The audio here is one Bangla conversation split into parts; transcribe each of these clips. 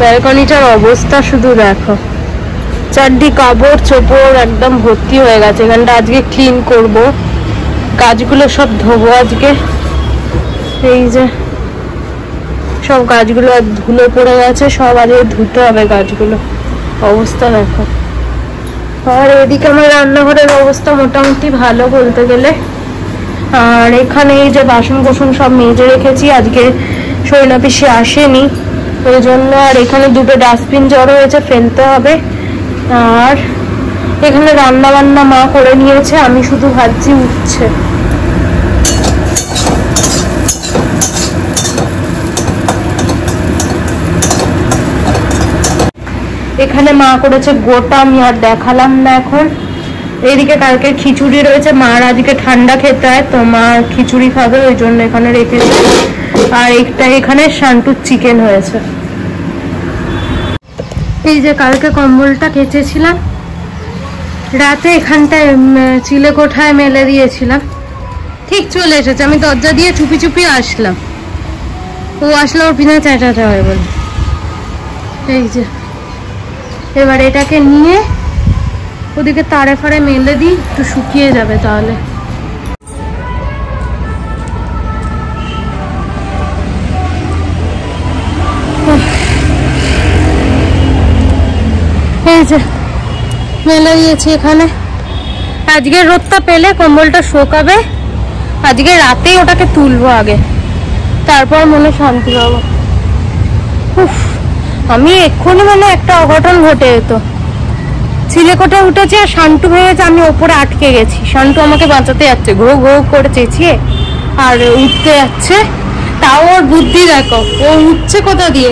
ব্যালকনিটার অবস্থা শুধু দেখো, চারটি কাপড় চোপড় একদম ভর্তি হয়ে গেছে। এখানটা আজকে ক্লিন করব, গাছগুলো সব ধোবো আজকে। এই যে সব গাছগুলো ধুলো পড়ে গেছে, সব আজকে ধুতে হবে গাছগুলো। অবস্থা দেখো। আর এদিকে আমার রান্নাঘরের অবস্থা মোটামুটি ভালো বলতে গেলে। আর এখানে এই যে বাসন কোসন সব মেজে রেখেছি, আজকে সৈনা পিসি আসেনি ওই জন্য। আর এখানে দুটো ডাস্টবিন জড়ো হয়েছে, ফেলতে হবে। আর এখানে রান্না বান্না মা করে নিয়েছে, আমি শুধু ভাবছি উঠছে। এখানে মা করেছে গোটা, আমি আর দেখালাম না এখন। এদিকে কালকে খিচুড়ি রয়েছে, মার আজকে ঠান্ডা খেতে হয় তো মা খিচুড়ি খাবে, ওই জন্য এখানে রেখেছে। আর এখানে শান্টুর চিকেন হয়েছে। এই যে কালকে কম্বলটা কেচেছিলাম রাতে, এখানটায় চিলেকোঠায় মেলে দিয়েছিলাম, ঠিক চলে এসেছে। আমি দরজা দিয়ে চুপি চুপি আসলাম, ও আসলে ওর পিছনে চেঁচাতে হয় বলে। এই যে এবার এটাকে নিয়ে ওদিকে তারে ফারে মেলে দিই, একটু শুকিয়ে যাবে তাহলে। এই যে মেলে দিয়েছি এখানে। আজকে রোদটা পেলে কম্বলটা শুকাবে, আজকে রাতেই ওটাকে তুলবো আগে, তারপর মনে শান্তি পাবো। আমি এক্ষুনি মানে একটা অঘটন ঘটে যেত। চিলেকোঠা উঠেছে আর শান্টু ভেবেছে আমি ওপরে আটকে গেছি। শান্টু আমাকে বাঁচাতে যাচ্ছে, ঘো ঘো করে চেঁচিয়ে, আর উঠতে যাচ্ছে। তাও ওর বুদ্ধি দেখো, ও উঠছে কোথা দিয়ে,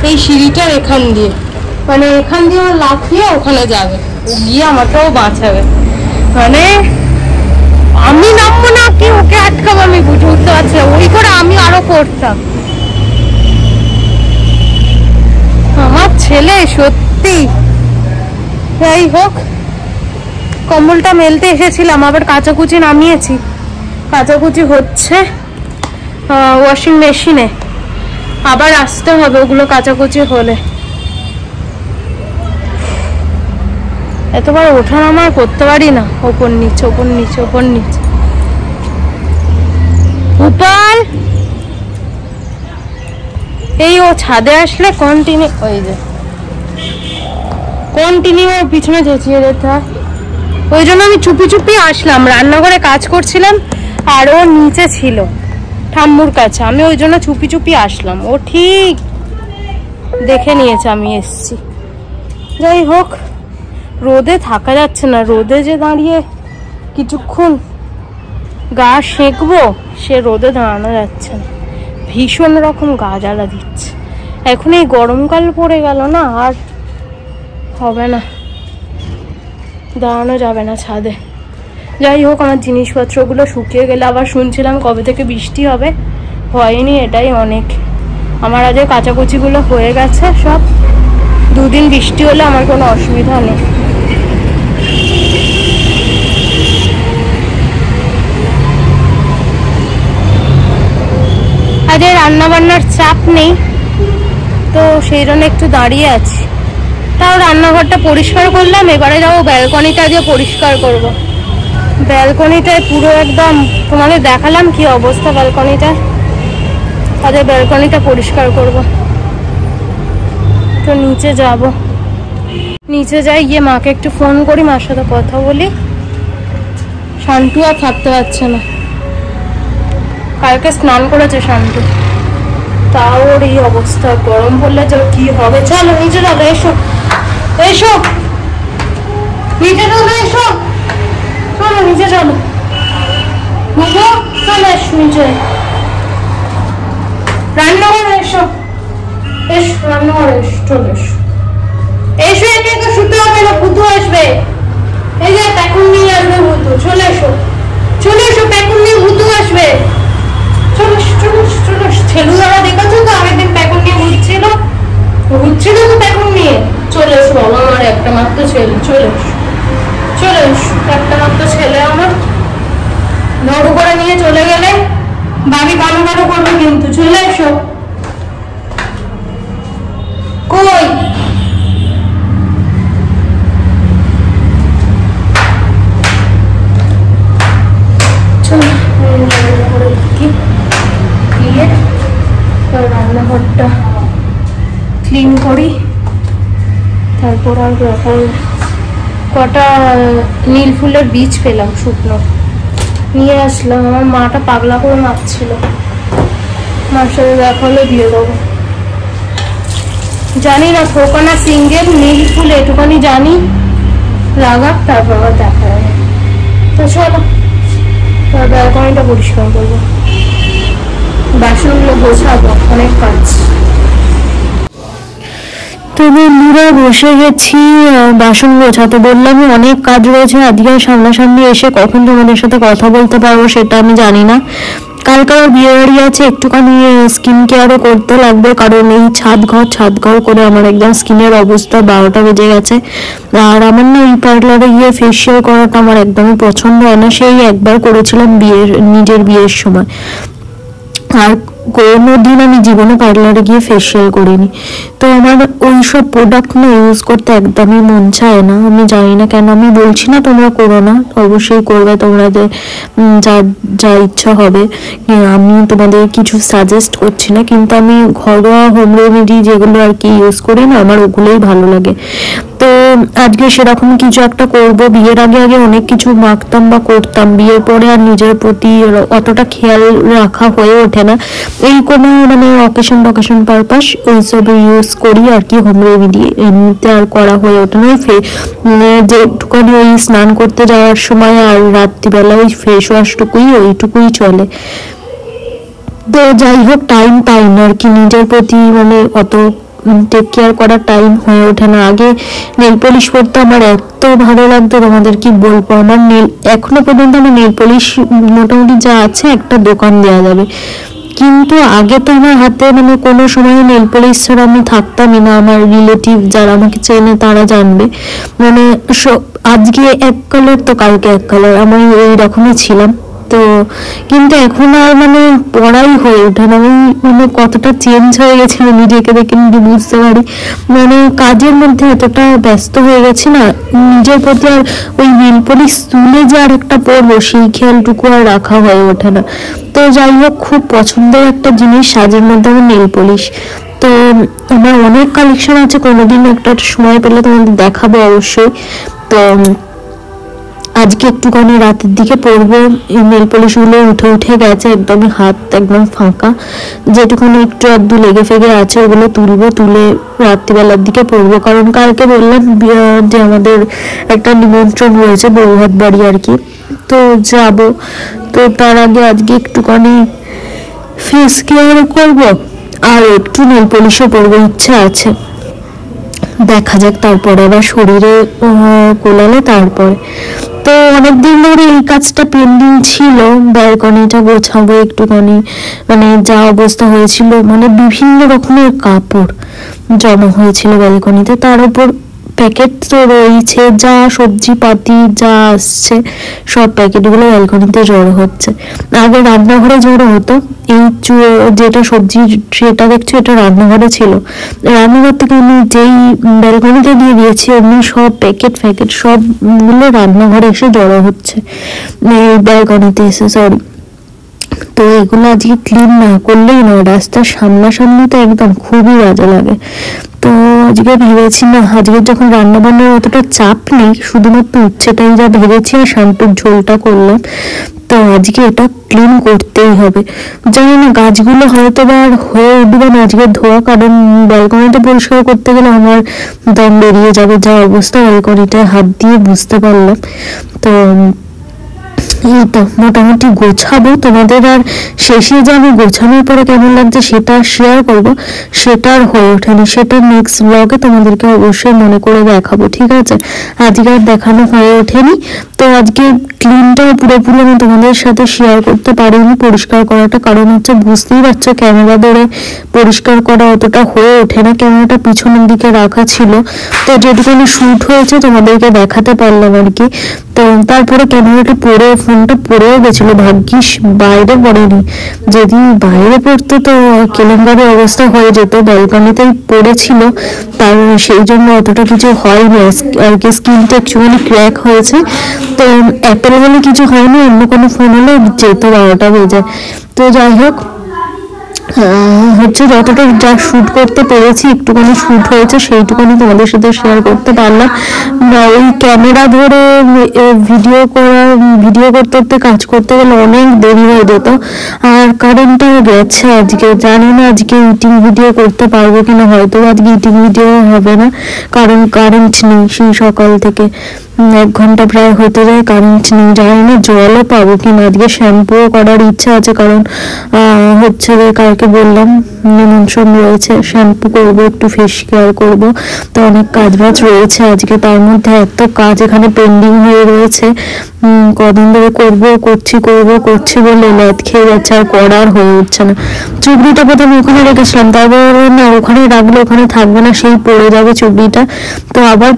এই সিঁড়িটার এখান দিয়ে, মানে এখান দিয়ে ও লাফিয়ে ওখানে যাবে, ও গিয়ে আমাকেও বাঁচাবে। মানে আমি নামবো না কি ওকে আটকাবো, আমি বুঝে উঠতে পারছি না। ওই করে আমি আরো করতাম। আমার ছেলে সত্যি। যাই হোক, কম্বলটা মেলতে এসেছিলাম, আবার কাচাকুচি নামিয়েছি, কাচাকুচি হচ্ছে ওয়াশিং মেশিনে, আবার আসতে হবে ওগুলো কাচাকুচি হলে। এতবার ওঠা নামা করতে পারি না, ওপর নিচ ওপর নিচ ওপর নিচ। উপাল এই ও ছাদে আসলে কন্টিনিউ, ওই যে কন্টিনিউ পিছনে চেঁচিয়ে যেতে হয়, ওই জন্য আমি চুপি চুপি আসলাম। রান্নাঘরে কাজ করছিলাম আর ও নিচে ছিল ঠাম্মুর কাছে, আমি ওই জন্য চুপি চুপি আসলাম। ও ঠিক দেখে নিয়েছে আমি এসছি। যাই হোক, রোদে থাকা যাচ্ছে না, রোদে যে দাঁড়িয়ে কিছুক্ষণ গা সেঁকবো, সে রোদে দাঁড়ানো যাচ্ছে না, ভীষণ রকম গা জ্বালা দিচ্ছে। এখন এই গরমকাল পড়ে গেল না, আর হবে না, দাঁড়ানো যাবে না ছাদে। যাই হোক, আমার জিনিসপত্রগুলো শুকিয়ে গেলে, আবার শুনছিলাম কবে থেকে বৃষ্টি হবে, হয়নি, এটাই অনেক। আমার আজ কাচাকুচিগুলো হয়ে গেছে সব, দুদিন বৃষ্টি হলে আমার কোনো অসুবিধা নেই। আজ রান্না বান্নার চাপ নেই তো সেই জন্য একটু দাঁড়িয়ে আছি। তাও রান্নাঘরটা পরিষ্কার করলাম, এবারে যাবো ব্যালকনিটা দিয়ে পরিষ্কার করব। ব্যালকনিটায় পুরো একদম তোমাদের দেখালাম কি অবস্থা ব্যালকনিটা, আজ ব্যালকনিটা পরিষ্কার করব। তো নিচে যাব, নিচে যাই, গিয়ে মাকে একটু ফোন করি, মার সাথে কথা বলি। শান্টু আর থাকতে পারছে না, কালকে স্নান করেছে শান্টু, তাও ওর এই অবস্থা। গরম পড়লে যে কি হবে। চলো নিচে চলো, এসো এসো নিচে চলো, এসো চলো নিচে চলো, বুঝো চলে এসো নিচে, রান্নাঘরে এসো, এসো রান্নাঘরে এসো, চলে এসো, এসো। একে তো শুতে হবে না, ভূতু আসবে। এই যে প্যাকুন নিয়ে আসবে ভূতু, চলে এসো, চলে এসো, প্যাকুন নিয়ে ভূতু আসবে, চলে এসো চলে এসো চলে এসো। ছেলু দাদা দেখেছো তো, আগের দিন প্যাকুন নিয়ে ঘুরছিল তো প্যাকুন নিয়ে। চলে এসো বাবা, আমার একটা মাত্র ছেলে, চলে এসো চলে এসো, একটা মাত্র ছেলে আমার, নড়ু করে নিয়ে চলে গেলে বাড়ি কানো কানো করবে কিন্তু। চলে এসো, কই ক্লিন করি, তারপর আর এখন কটা নীল ফুলের বীজ পেলাম শুকনো, নিয়ে আসলাম। আমার মাটা পাগলা করে মাখছিল, মার সাথে দেখা হলে দিয়ে দেবো। জানি না থোকা না সিঙ্গেল, নীল ফুল এটুখানি জানি, লাগাক তারপর আবার দেখা যাবে। তো চলো ব্যালকনিটা পরিষ্কার করবো, বাসনগুলো গোছাবো, অনেক কাজ। তো বন্ধুরা বসে গেছি বাসন গোছাতে, বললাম অনেক কাজ রয়েছে আজকে, সামনাসামনি এসে কখন তোমাদের সাথে কথা বলতে পারবো সেটা আমি জানি না। কালকে আমার বিয়ে বাড়ি আছে, একটুখানি স্কিন কেয়ারও করতে লাগবে, কারণ এই ছাদ ঘর করে আমার একদম স্কিনের অবস্থা 12টা বেজে গেছে। আর আমার না এই পার্লারে গিয়ে ফেসিয়াল করাটা আমার একদমই পছন্দ হয় না, সেই একবার করেছিলাম নিজের বিয়ের সময়, আর কোনোদিন আমি জীবনে পার্লারে গিয়ে ফেসিয়াল করিনি। তো আমার ওই সব প্রোডাক্ট না ইউজ করতে একদমই মন চায় না, আমি জানি না কেন। আমি বলছি না তোমরা করো না, অবশ্যই করবে তোমরা, যে যা ইচ্ছা হবে, আমি তোমাদের কিছু সাজেস্ট করছি না, কিন্তু আমি ঘরোয়া হোম রেমেডি যেগুলো আর কি ইউজ করি না, আমার ওগুলোই ভালো লাগে। তো আজকে সেরকম কিছু একটা করব। বিয়ের আগে অনেক কিছু মাখতাম বা করতাম, বিয়ের পরে আর নিজের প্রতি অতটা খেয়াল রাখা হয়ে ওঠে না, এই কোনো মানে অকেশন পারপাস ওইসব ইউজ করি আর কি, হোম রেমেডি এমনিতে আর করা হয়ে ওঠে না। যেটুকুনি ওই স্নান করতে যাওয়ার সময় আর রাত্রিবেলা ওই ফেস ওয়াশটুকুই, ওইটুকুই চলে। তো যাই হোক, টাইম পাই না আর কি নিজের প্রতি, মানে অত টেক কেয়ার করার টাইম হয়ে ওঠে না। আগে নেল পলিশ পরতে আমার এত ভালো লাগতো, তোমাদের কি বলবো। আমার এখনো পর্যন্ত আমার নেল পলিশ মোটামুটি যা আছে একটা দোকান দেওয়া যাবে, কিন্তু আগে তো আমার হাতে মানে কোনো সময় নেল পলিশ ছাড়া আমি থাকতামই না। আমার রিলেটিভ যারা আমাকে চেনে তারা জানবে, মানে আজকে এক কালার তো কালকে এক কালার, আমি এইরকমই ছিলাম। তো কিন্তু এখন আর মানে পড়াই হয়ে ওঠে না, আমি মানে কতটা চেঞ্জ হয়ে গেছে নিজেকে দেখে নিজে বুঝতে পারি। মানে কাজের মধ্যে এতটা ব্যস্ত হয়ে গেছি না, নিজের প্রতি আর ওই নেল পলিশ তুলে যে আর একটা পরবো সেই খেয়ালটুকু আর রাখা হয়ে ওঠে না। তো যাই হোক, খুব পছন্দের একটা জিনিস সাজের মধ্যে আমার নেল পলিশ। তো আমার অনেক কালেকশন আছে, কোনোদিন একটা সময় পেলে তোমাদের দেখাবো অবশ্যই। তো আজকে একটুখানি রাতের দিকে পরবো। নেল পলিশগুলো উঠে গেছে, একদমই হাত একদম ফাঁকা, যেটুকুনি একটু আধটু লেগে ফেগে আছে ওগুলো তুলে রাত্রিবেলার দিকে পরবো। কারণ কালকে বললাম যে আমাদের একটা নিমন্ত্রণ রয়েছে, বৌভাত বাড়ি আর কি, তো যাব। তো তার আগে আজকে একটুখানি ফেস কেয়ার করবো আর একটু নেল পলিশও পরবো, ইচ্ছা আছে, দেখা যাক তারপরে আবার শরীরে কোলালে তারপরে। তো অনেকদিন ধরে এই কাজটা পেন্ডিং ছিল, ব্যালকনিটা গোছাবো একটুখানি, মানে যা অবস্থা হয়েছিল, মানে বিভিন্ন রকমের কাপড় জমা হয়েছিল ব্যালকনিতে, তার উপর প্যাকেট তো রয়েছে, যা সবজি পাতি যা আসছে সব প্যাকেটগুলো ব্যালকনিতে জড়ো হচ্ছে। আগে রান্নাঘরে জড়ো হতো, এই যেটা সবজি সেটা দেখছো এটা রান্নাঘরে ছিল, রান্নাঘর থেকে আমি যেই ব্যালকনিতে দিয়ে দিয়েছি অমনি সব প্যাকেট সবগুলো রান্নাঘরে এসে জড়ো হচ্ছে, ব্যালকনিতে এসে, সরি। তো এগুলো আজকে ক্লিন না করলেই নয়, রাস্তার সামনাসামনি তো একদম খুবই বাজে লাগে। তো আজকে ভেবেছি না, আজকে যখন রান্না বান্নার অতটা চাপ নেই, শুধুমাত্র উচ্ছেটাই যা ভেবেছি আর শান্তির ঝোলটা করলাম, তো আজকে এটা ক্লিন করতেই হবে। জানি না গাছগুলো হয়তো আর হয়ে উঠবে না আজকে ধোয়া, কারণ ব্যালকনিটা পরিষ্কার করতে গেলে আমার দম বেরিয়ে যাবে, যা অবস্থা ব্যালকনিটায় হাত দিয়ে বুঝতে পারলাম। তো এই তো মোটামুটি গোছাবো, তোমাদের আর শেষে যে আমি গোছানোর পরে কেমন লাগছে সেটা শেয়ার করবো, সেটা আর হয়ে ওঠেনি, সেটা নেক্সট ব্লগে তোমাদেরকে অবশ্যই মনে করে দেখাবো, ঠিক আছে। আজকে আর দেখানো হয়ে ওঠেনি, তো আজকে ক্লিনটা পুরোপুরি আমি তোমাদের সাথে শেয়ার করতে পারিনি, পরিষ্কার করাটা, কারণ হচ্ছে বুঝতেই পারছো ক্যামেরা ধরে পরিষ্কার করা অতটা হয়ে ওঠে না, ক্যামেরাটা পিছনের দিকে রাখা ছিল, তো যেটুকুনি শুট হয়েছে তোমাদেরকে দেখাতে পারলাম আর কি। তো তারপরে ক্যামেরাটা পরে ফোনটা পড়েও গেছিল, ভাগ্যিস বাইরে পড়েনি, যদি বাইরে পড়তো তো কেলেঙ্কারি অবস্থা হয়ে যেত, ব্যালকনিতেই পড়েছিল, তার সেই জন্য অতটা কিছু হয়নি আর কি, স্ক্রিনটা একটুখানি ক্র্যাক হয়েছে। তো অ্যাপেল বলে কিছু হয়নি, অন্য কোনো ফোন হলে যেত 12টা বেজে। তো যাই হোক, হচ্ছে যতটা যা শুট করতে পেরেছি, একটুখানি শুট হয়েছে সেইটুখানি তোমাদের সাথে শেয়ার করতে পারলাম। ওই ক্যামেরা ধরে ভিডিও করতে করতে কাজ করতে গেলে অনেক দেরি হয়ে যেত। আর কারেন্টটাও গেছে আজকে, জানি না আজকে ইটিং ভিডিও করতে পারবো কিনা, হয়তো আজকে ইটিং ভিডিও হবে না, কারণ কারেন্ট নেই সেই সকাল থেকে 1 ঘন্টা প্রায় হতে যায় কারেন্ট নেই। জানি না জলও পাবো কিনা। আজকে শ্যাম্পুও করার ইচ্ছা আছে, কারণ হচ্ছে কালকে বললাম নিমন্ত্রণ রয়েছে, শ্যাম্পু করবো, একটু ফেস কেয়ার করবো, তো অনেক কাজ বাজ রয়েছে আজকে। তার মধ্যে এত কাজ এখানে পেন্ডিং হয়ে রয়েছে, কদিন ধরে করছি বলে ল্যাদ খেয়ে যাচ্ছে, আর করার হয়ে উঠছে না। চুবড়িটা প্রথমে ওখানে রেখেছিলাম, তারপর না ওখানে রাখলে ওখানে থাকবে না, সেই পড়ে যাবে চুবড়িটা, তো আবার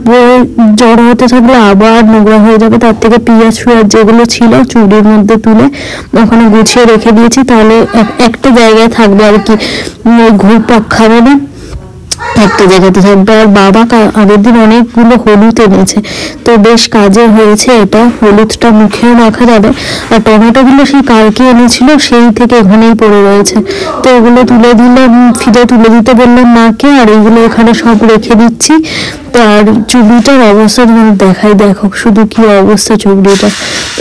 জড়ো হতে থাকলে আবার নোংরা হয়ে যাবে। তার থেকে পিঁয়াজ যেগুলো ছিল চুবড়ির মধ্যে তুলে ওখানে গুছিয়ে রেখে দিয়েছি, তাহলে একটা জায়গায় থাকবে আর কি, ঘুরপাক খাবে না, একটা জায়গাতে থাকবে। আর বাবা আগের দিন অনেকগুলো হলুদ এনেছে, তো বেশ কাজে হয়েছে এটা, হলুদটা মুখেও মাখা যাবে। আর টমেটোগুলো সেই কালকে এনেছিল, সেই থেকে এখানেই পড়ে রয়েছে, তো ওগুলো তুলে দিলাম, ফিরে তুলে দিতে বললাম মাকে, আর এইগুলো এখানে সব রেখে দিচ্ছি। আর চুবড়িটার অবস্থা তোমার দেখাই, দেখো শুধু কি অবস্থা চুবড়িটা।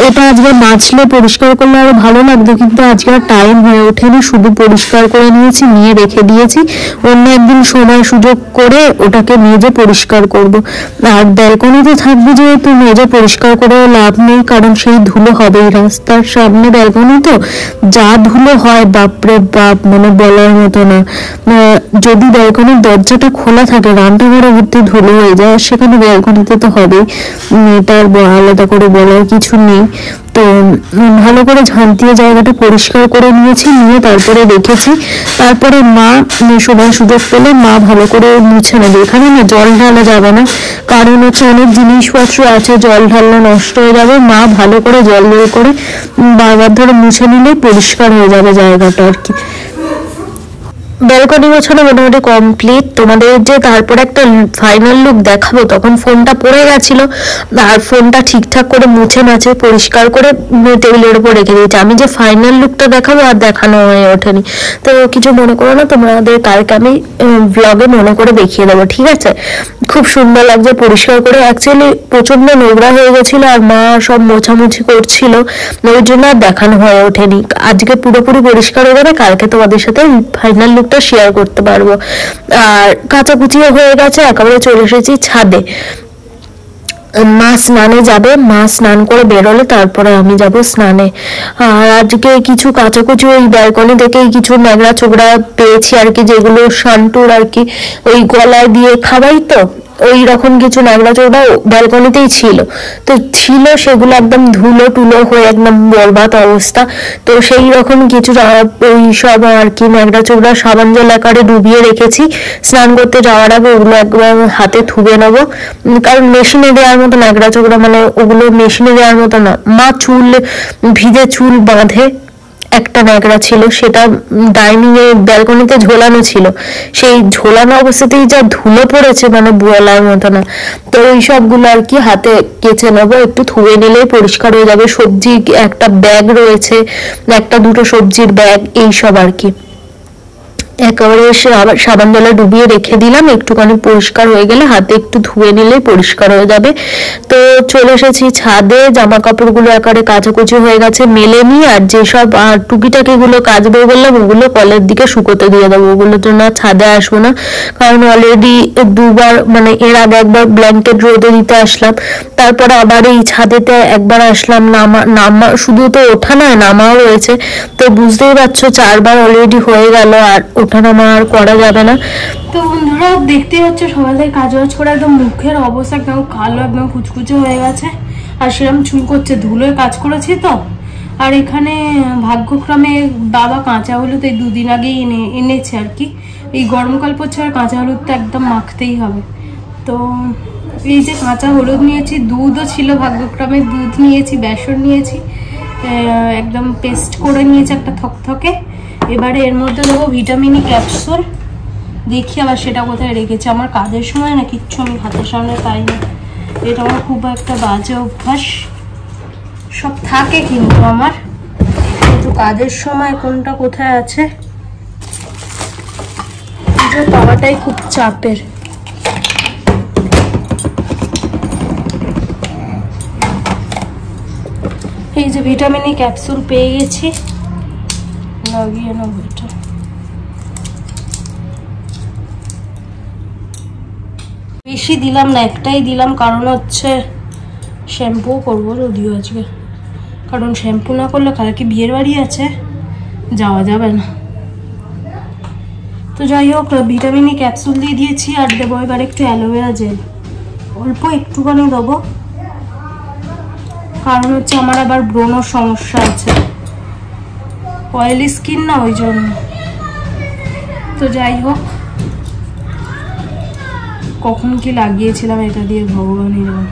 এটা আজকে মাজলে পরিষ্কার করলে আরো ভালো লাগতো, কিন্তু আজকে আর টাইম হয়ে ওঠেনি, শুধু পরিষ্কার করে নিয়েছি, নিয়ে রেখে দিয়েছি। অন্য একদিন সময় সুযোগ করে ওটাকে মেজে পরিষ্কার করব। আর ব্যালকনিতে থাকবে যেহেতু মেজে পরিষ্কার করেও লাভ নেই, কারণ সেই ধুলো হবেই, রাস্তার সামনে ব্যালকনি তো যা ধুলো হয় বাপরে বাপ, মানে বলার মতো না। যদি ব্যালকনির দরজাটা খোলা থাকে রান্নাঘরে ভর্তি ধুলো হয়ে যায়, আর সেখানে ব্যালকনিতে তো হবেই, এটার আলাদা করে বলার কিছু নেই। তো ভালো করে ঝাঁট দিয়ে জায়গাটা পরিষ্কার করে নিয়েছি, নিয়ে তারপরে রেখেছি। তারপরে মা সময় সুযোগ পেলে মা ভালো করে মুছে নেবে। এখানে না জল ঢালা যাবে না, কারণ হচ্ছে অনেক জিনিসপত্র আছে, জল ঢাললে নষ্ট হয়ে যাবে। মা ভালো করে জল করে বারবার ধরে মুছে নিলে পরিষ্কার হয়ে যাবে জায়গাটা আর কি। ব্যালকনি গোছানো মোটামুটি কমপ্লিট। তোমাদের যে তারপর একটা ফাইনাল লুক দেখাবো, তখন ফোনটা পড়ে গেছিল, আর ফোনটা ঠিকঠাক করে মুছে মাছে পরিষ্কার করে টেবিলের উপর রেখে দিয়েছি। আমি যে ফাইনাল লুকটা দেখাবো আর দেখানো হয়ে ওঠেনি, তো কিছু মনে করো না, তোমাদের কালকে আমি ব্লগে মনে করে দেখিয়ে দেবো, ঠিক আছে? খুব সুন্দর লাগছে পরিষ্কার করে। অ্যাকচুয়ালি প্রচন্ড নোংরা হয়ে গেছিল, আর মা সব মোছামুছি করছিল, ওই জন্য আর দেখানো হয়ে ওঠেনি। আজকে পুরোপুরি পরিষ্কার হয়ে যাবে, কালকে তোমাদের সাথে ফাইনাল লুকটা শেয়ার করতে পারবো। আর কাচাকুচিও হয়ে গেছে, একেবারে চলে এসেছি ছাদে। মা স্নানে যাবে, মা স্নান করে বেরোলে তারপরে আমি যাব স্নানে। আর আজকে কিছু কাচাকুচি ওই ব্যালকনি থেকেই কিছু ন্যাংরা চোগড়া পেয়েছি আর কি, যেগুলো শান্টুর আর কি ওই গলায় দিয়ে খাবাই, তো ওই রকম কিছু ন্যাংরা চোগড়া ব্যালকনিতেই ছিল, তো সেগুলো একদম ধুলো টুলো হয়ে একদম বরবাদ অবস্থা। তো সেই রকম কিছু ওই সব আর কি ন্যাংরা চোগড়া সাবান জল আকারে ডুবিয়ে রেখেছি, স্নান করতে যাওয়ার আগে ওগুলো একবার হাতে ধুবে নেবো, কারণ মেশিনে দেওয়ার মতো ন্যাংরা চোগড়া, মানে ওগুলো মেশিনে দেওয়ার মতো না। মা ভিজে চুল বাঁধে, একটা ন্যাকড়া ছিল, সেটা ডাইনিং এ ব্যালকনিতে ঝোলানো ছিল, সেই ঝোলানো অবস্থাতেই যা ধুলো পড়েছে মানে বলার মতো না। তো ওই সবগুলো আর কি হাতে কেচে নেবো, একটু ধুয়ে নিলেই পরিষ্কার হয়ে যাবে। সবজি একটা ব্যাগ রয়েছে, একটা দুটো সবজির ব্যাগ, এই সব আর কি একেবারে সাবান জলে ডুবিয়ে রেখে দিলাম, একটুখানি পরিষ্কার হয়ে গেলে হাতে একটু ধুয়ে নিলেই পরিষ্কার হয়ে যাবে। তো চলে এসেছি ছাদে, জামা কাপড়গুলো একেবারে কাচাকুচি হয়ে গেছে, মেলে নিই। আর যেসব টুকিটাকি গুলো কাচবে বললাম ওগুলো কলের দিকে শুকোতে দিয়ে দেবো, ওগুলোর জন্য ছাদে আসবো না, কারণ অলরেডি দুবার মানে এর আগে একবার ব্ল্যাঙ্কেট রোদে দিতে আসলাম, তারপরে আবার এই ছাদেতে একবার আসলাম, নামা শুধু তো ওঠা নয় নামাও রয়েছে, তো বুঝতেই পারছো 4 বার অলরেডি হয়ে গেল, আর ওঠানামা আর করা যাবে না। তো বন্ধুরা দেখতে হচ্ছে সকালের কাজ বাজ করে একদম মুখের অবস্থা একদম কালো, একদম কুচকুচে হয়ে গেছে, আর সেরকম চুল করছে, ধুলোয় কাজ করেছি তো। আর এখানে ভাগ্যক্রমে বাবা কাঁচা হলুদ এই 2 দিন আগেই এনেছে আর কি, এই গরমকাল পড়ছে আর কাঁচা হলুদটা একদম মাখতেই হবে। তো এই যে কাঁচা হলুদ নিয়েছি, দুধও ছিল ভাগ্যক্রমে, দুধ নিয়েছি, বেসন নিয়েছি, একদম পেস্ট করে নিয়েছি একটা থকথকে। এবারে এর মধ্যে দেবো ভিটামিন ক্যাপসুল, দেখি আবার সেটা কোথায় রেখেছি। আমার কাজের সময় না কিচ্ছু আমি হাতের সামনে পাই না, এটা আমার খুব একটা বাজে অভ্যাস। সব থাকে কিন্তু আমার, কিন্তু কাজের সময় কোনটা কোথায় আছে খাওয়াটাই খুব চাপের। এই যে ভিটামিন ই ক্যাপসুল পেয়ে গেছি, লাগিয়ে নেব। এটা বেশি দিলাম না, একটাই দিলাম, কারণ হচ্ছে শ্যাম্পু করবো যদিও আজকে, কারণ শ্যাম্পু না করলে কালকে বিয়ের বাড়ি আছে, যাওয়া যাবে না। তো যাই হোক, ভিটামিন ই ক্যাপসুল দিয়ে দিয়েছি, আর দেবো এবার একটু অ্যালোভেরা জেল, অল্প একটুখানি দেবো, কারণ হচ্ছে আমার আবার ব্রণর সমস্যা আছে, অয়েলি স্কিন না, ওই জন্য। তো যাই হোক, কখন কি লাগিয়েছিলাম এটা দিয়ে ভগবানই জানে।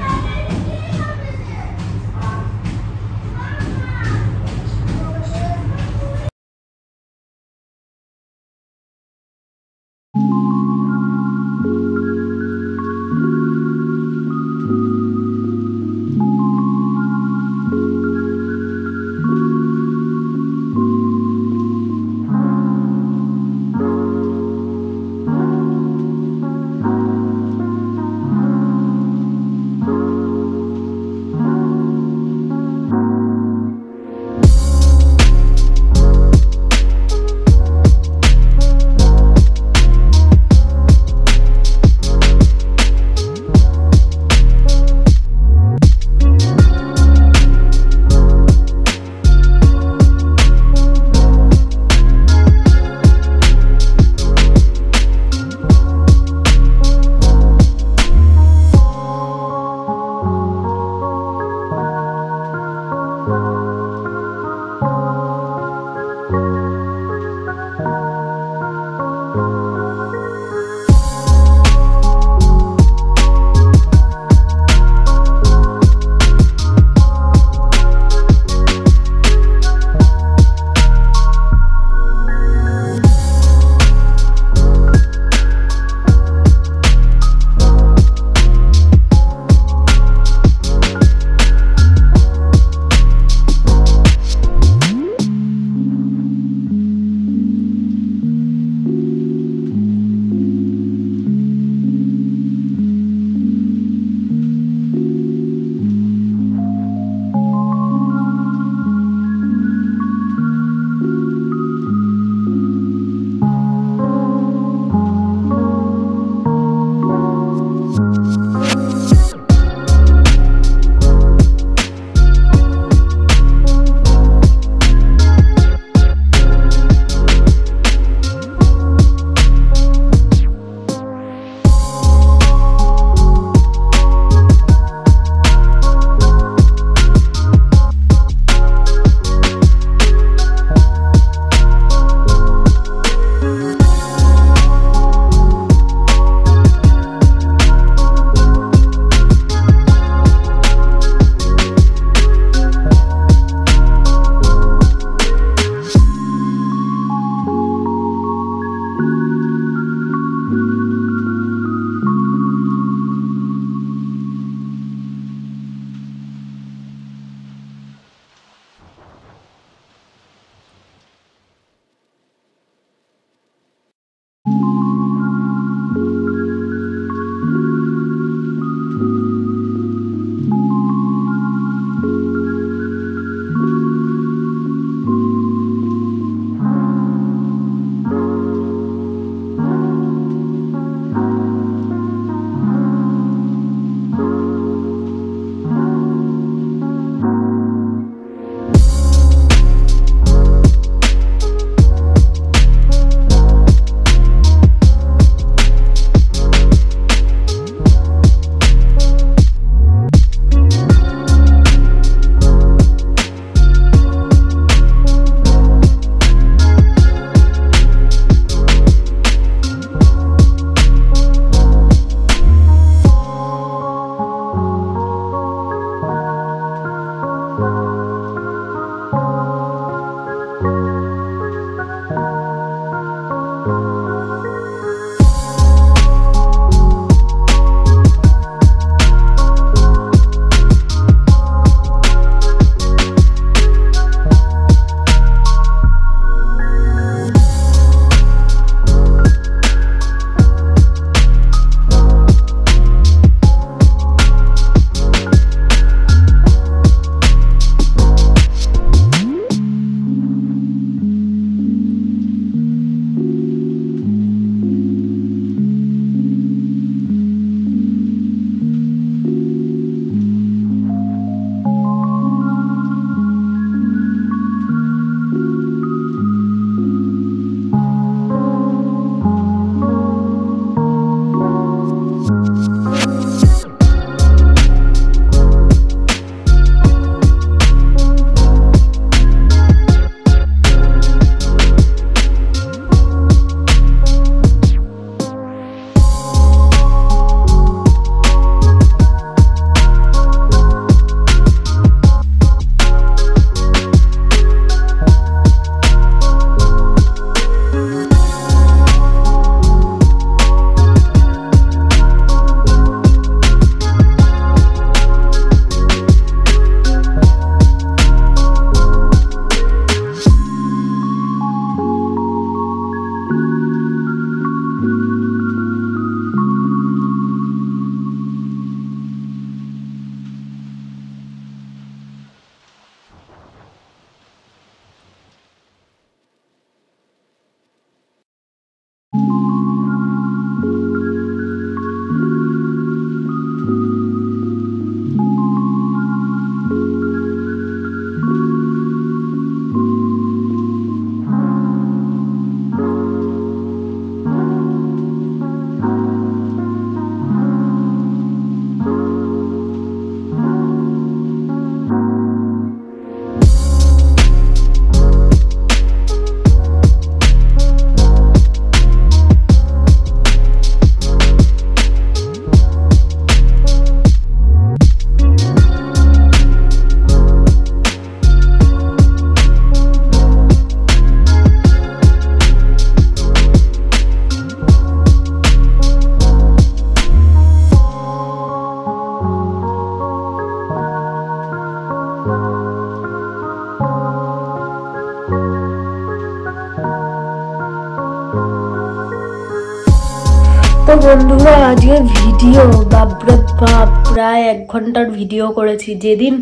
বন্ধুরা আজকে ভিডিও বাপরে বাপ প্রায় 1 ঘন্টার ভিডিও করেছি। যেদিন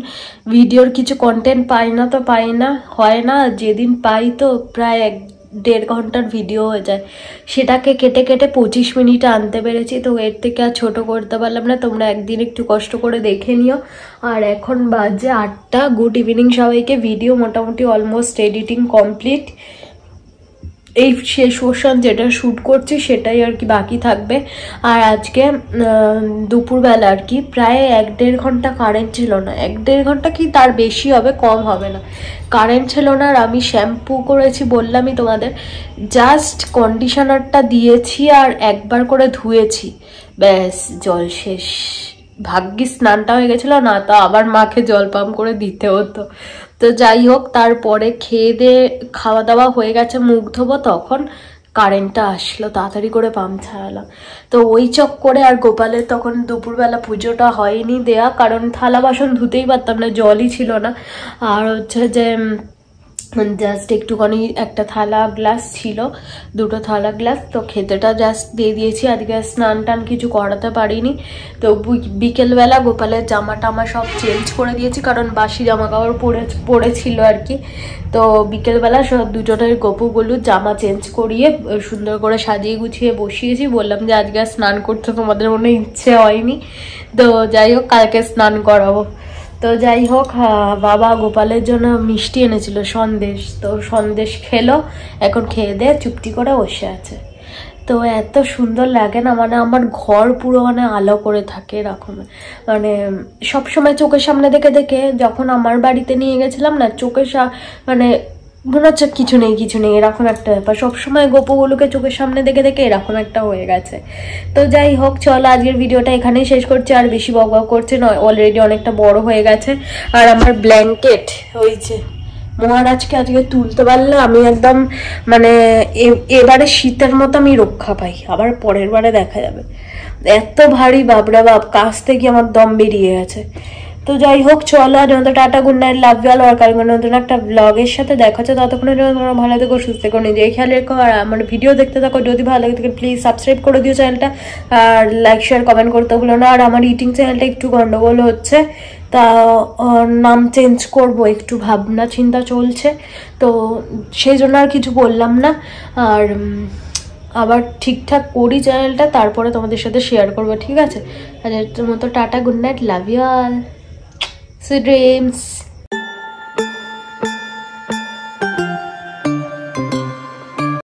ভিডিওর কিছু কন্টেন্ট পাই না তো পাই না, হয় না, যেদিন পাই তো প্রায় 1.5 ঘন্টার ভিডিও হয়ে যায়। সেটাকে কেটে কেটে 25 মিনিটে আনতে পেরেছি, তো এর থেকে আর ছোট করতে পারলাম না। তোমরা একদিন একটু কষ্ট করে দেখে নিও। আর এখন বাজে 8টা। গুড ইভিনিং সবাইকে। ভিডিও মোটামুটি অলমোস্ট এডিটিং কমপ্লিট। এই শেষ পোর্শন যেটা শ্যুট করছি সেটাই আর কি বাকি থাকবে। আর আজকে দুপুরবেলা আর কি প্রায় 1.5 ঘন্টা কারেন্ট ছিল না। 1.5 ঘন্টা কি তার বেশি হবে, কম হবে না। কারেন্ট ছিল না আর আমি শ্যাম্পু করেছি বললামই তোমাদের। জাস্ট কন্ডিশনারটা দিয়েছি আর একবার করে ধুয়েছি, ব্যাস জল শেষ। ভাগ্যিস স্নানটা হয়ে গেছিলো, না তো আবার মাকে জল পাম্প করে দিতে হতো। তো যাই হোক, তারপরে খেয়ে দিয়ে খাওয়া দাওয়া হয়ে গেছে, মুখ ধোবো, তখন কারেন্টটা আসলো, তাড়াতাড়ি করে পাম্প ছাড়ালাম। তো ওই চক্করে আর গোপালের তখন দুপুরবেলা পুজোটা হয়নি দেয়া, কারণ থালা বাসন ধুতেই পারতাম না, জলই ছিল না। আর হচ্ছে যে জাস্ট একটুখানি একটা থালা গ্লাস ছিল, 2টো থালা গ্লাস, তো খেতেটা জাস্ট দিয়ে দিয়েছি। আজকে স্নান টান কিছু করাতে পারিনি। তো বিকেলবেলা গোপালের জামা টামা সব চেঞ্জ করে দিয়েছি, কারণ বাসি জামা কাপড় পরেছিল আর কি। তো বিকেলবেলা সব দুজনের গপুগুলো জামা চেঞ্জ করিয়ে সুন্দর করে সাজিয়ে গুছিয়ে বসিয়েছি। বললাম যে আজকে স্নান করতে তোমাদের মনে ইচ্ছে হয়নি, তো যাই হোক কালকে স্নান করাবো। তো যাই হোক, বাবা গোপালের জন্য মিষ্টি এনেছিল, সন্দেশ, তো সন্দেশ খেলো। এখন খেয়ে দিয়ে চুপটি করে বসে আছে। তো এত সুন্দর লাগে না, মানে আমার ঘর পুরো মানে আলো করে থাকে এরকম। মানে সবসময় চোখের সামনে দেখে দেখে যখন আমার বাড়িতে নিয়ে গেছিলাম না, চোখের মানে মনে হচ্ছে কিছু নেই কিছু নেই, এরকম একটা ব্যাপার। সবসময় গোপগুলোকে চোখের সামনে দেখে দেখে এরকম একটা হয়ে গেছে। তো যাই হোক, চলো আজকের ভিডিওটা এখানেই শেষ করছি। আর বেশি বক বক করছে নয়, অলরেডি অনেকটা বড় হয়ে গেছে। আর আমার ব্ল্যাঙ্কেট হয়েছে, মহারাজকে আজকে তুলতে পারলে আমি একদম মানে এবারে শীতের মতো আমি রক্ষা পাই, আবার পরের বারে দেখা যাবে। এত ভারী বাবরা বাপ, কাছ থেকে আমার দম বেরিয়ে গেছে। তো যাই হোক, চলো আর tata, good night, love you all. আর কালকে নতুন একটা ব্লগের সাথে দেখা হচ্ছে। ততক্ষণের জন্য তোমরা ভালো থেকো, সুস্থ থেকো, নিজেই খেয়াল রেখো। আর আমার ভিডিও দেখতে থাকো, যদি ভালো লাগে থাকে প্লিজ সাবস্ক্রাইব করে দিও চ্যানেলটা। আর লাইক শেয়ার কমেন্ট করতে ভুলো না। আর আমার ইটিং চ্যানেলটা একটু গন্ডগোল হচ্ছে, তা নাম চেঞ্জ করব, একটু ভাবনা চিন্তা চলছে, তো সেই জন্য আর কিছু বললাম না। আর আবার ঠিকঠাক করি চ্যানেলটা, তারপরে তোমাদের সাথে শেয়ার করবো, ঠিক আছে? আর এর মতো tata, good night, love you all, sweet dreams.